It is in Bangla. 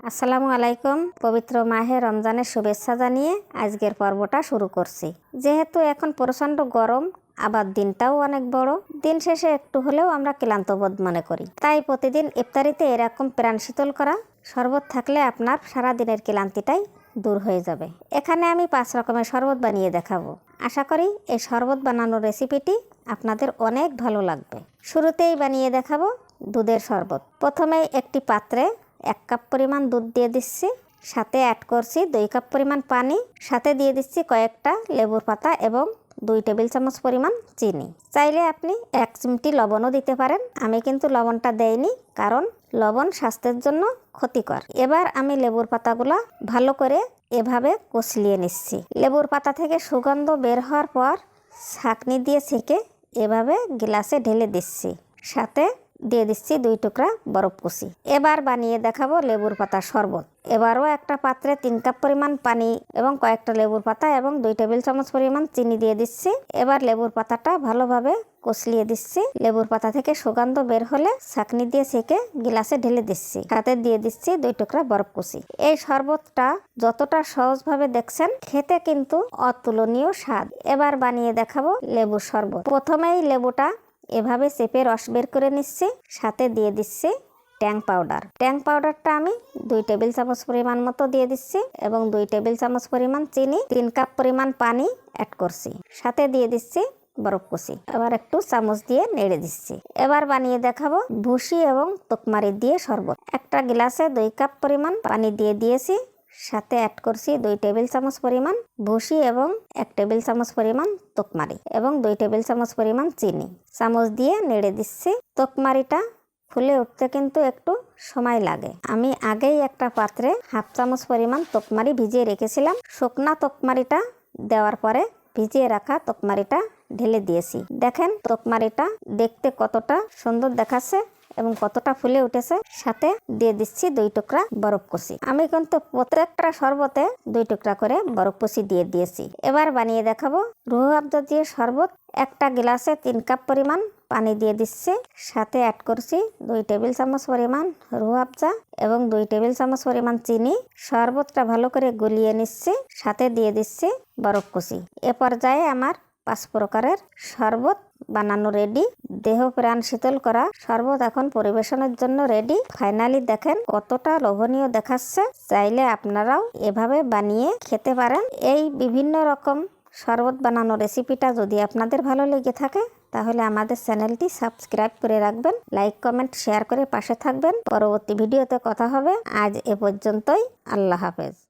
আসসালামু আলাইকুম। পবিত্র মাহে রমজানের শুভেচ্ছা জানিয়ে আজকের পর্বটা শুরু করছি। যেহেতু এখন প্রচণ্ড গরম, আবার দিনটাও অনেক বড়, দিন শেষে একটু হলেও আমরা ক্লান্ত বোধ মনে করি। তাই প্রতিদিন ইফতারিতে এরকম প্রাণ শীতল করা শরবত থাকলে আপনার সারা দিনের ক্লান্তিটাই দূর হয়ে যাবে। এখানে আমি 5 রকমের শরবত বানিয়ে দেখাবো। আশা করি এই শরবত বানানোর রেসিপিটি আপনাদের অনেক ভালো লাগবে। শুরুতেই বানিয়ে দেখাবো দুধের শরবত। প্রথমে একটি পাত্রে 1 কাপ পরিমাণ দুধ দিয়ে দিচ্ছি, সাথে অ্যাড করছি 2 কাপ পরিমাণ পানি, সাথে দিয়ে দিচ্ছি কয়েকটা লেবুর পাতা এবং 2 টেবিল চামচ পরিমাণ চিনি। চাইলে আপনি 1 চিমটি লবণও দিতে পারেন। আমি কিন্তু লবণটা দেইনি, কারণ লবণ স্বাস্থ্যের জন্য ক্ষতিকর। এবার আমি লেবুর পাতাগুলো ভালো করে এভাবে কষলিয়ে নিচ্ছি। লেবুর পাতা থেকে সুগন্ধ বের হওয়ার পর ছাঁকনি দিয়ে ছেঁকে এভাবে গ্লাসে ঢেলে দিচ্ছি, সাথে দিয়ে দিচ্ছি 2 টুকরা বরফ কুচি। এবার বানিয়ে দেখাবো লেবুর পাতা শরবত। এবারও একটা পাত্রে 3 কাপ পরিমাণ পানি এবং কয়েকটা লেবুর পাতা এবং 2 টেবিল চামচ পরিমাণ চিনি দিয়ে দিচ্ছি। এবার লেবুর পাতাটা ভালোভাবে কষলিয়ে দিচ্ছি। লেবুর পাতা থেকে সুগন্ধ বের হলে ছাঁকনি দিয়ে ছেঁকে গ্লাসে ঢেলে দিচ্ছি, সাথে দিয়ে দিচ্ছি 2 টুকরা বরফ কুচি। এই শরবতটা যতটা সহজভাবে দেখছেন, খেতে কিন্তু অতুলনীয় স্বাদ। এবার বানিয়ে দেখাবো লেবুর শরবত। প্রথমেই লেবুটা এভাবে চেপে রস বের করে নিচ্ছি, সাথে দিয়ে দিচ্ছি ট্যাং পাউডার। ট্যাং পাউডারটা আমি 2 টেবিল চামচ পরিমাণ মতো দিয়ে দিচ্ছি এবং 2 টেবিল চামচ পরিমাণ চিনি, 3 কাপ পরিমাণ পানি অ্যাড করছি, সাথে দিয়ে দিচ্ছি বরফ কুচি। এবার একটু চামচ দিয়ে নেড়ে দিচ্ছি। এবার বানিয়ে দেখাবো ভুসি এবং তোকমারি দিয়ে শরবত। একটা গ্লাসে 2 কাপ পরিমাণ পানি দিয়ে দিয়েছি, সাথে অ্যাড করছি 2 টেবিল চামচ পরিমাণ ভুসি এবং 1 টেবিল চামচ পরিমাণ তোকমারি এবং 2 টেবিল চামচ পরিমাণ চিনি। চামচ দিয়ে নেড়ে দিচ্ছি। তোকমারিটা ফুলে উঠতে কিন্তু একটু সময় লাগে। আমি আগেই একটা পাত্রে 1/2 চামচ পরিমাণ তোকমারি ভিজিয়ে রেখেছিলাম। শুকনা তোকমারিটা দেওয়ার পরে ভিজিয়ে রাখা তোকমারিটা ঢেলে দিয়েছি। দেখেন তোকমারিটা দেখতে কতটা সুন্দর দেখাচ্ছে এবং কতটা ফুলে উঠেছে। সাথে দিয়ে দিচ্ছি 2 টুকরা বরফ কুচি। আমি কিন্তু প্রত্যেকটা শরবতে 2 টুকরা করে বরফ কুচি দিয়ে দিয়েছি। এবার বানিয়ে দেখাবো রুহ আফজা দিয়ে শরবত। একটা গ্লাসে 3 কাপ পরিমাণ পানি দিয়ে দিচ্ছি, সাথে অ্যাড করছি 2 টেবিল চামচ পরিমাণ রুহ আফজা এবং 2 টেবিল চামচ পরিমাণ চিনি। শরবতটা ভালো করে গুলিয়ে নিচ্ছি, সাথে দিয়ে দিচ্ছি বরফ কুচি। এ পর্যায়ে আমার 5 প্রকারের শরবত বানানো রেডি। দেহ প্রাণ শীতল করা শরবত এখন পরিবেশনের জন্য রেডি। ফাইনালি দেখেন কতটা লোভনীয় দেখাচ্ছে। চাইলে আপনারাও এভাবে বানিয়ে খেতে পারেন। এই বিভিন্ন রকম শরবত বানানো রেসিপিটা যদি আপনাদের ভালো লেগে থাকে, তাহলে আমাদের চ্যানেলটি সাবস্ক্রাইব করে রাখবেন, লাইক কমেন্ট শেয়ার করে পাশে থাকবেন। পরবর্তী ভিডিওতে কথা হবে। আজ এ পর্যন্তই। আল্লাহ হাফেজ।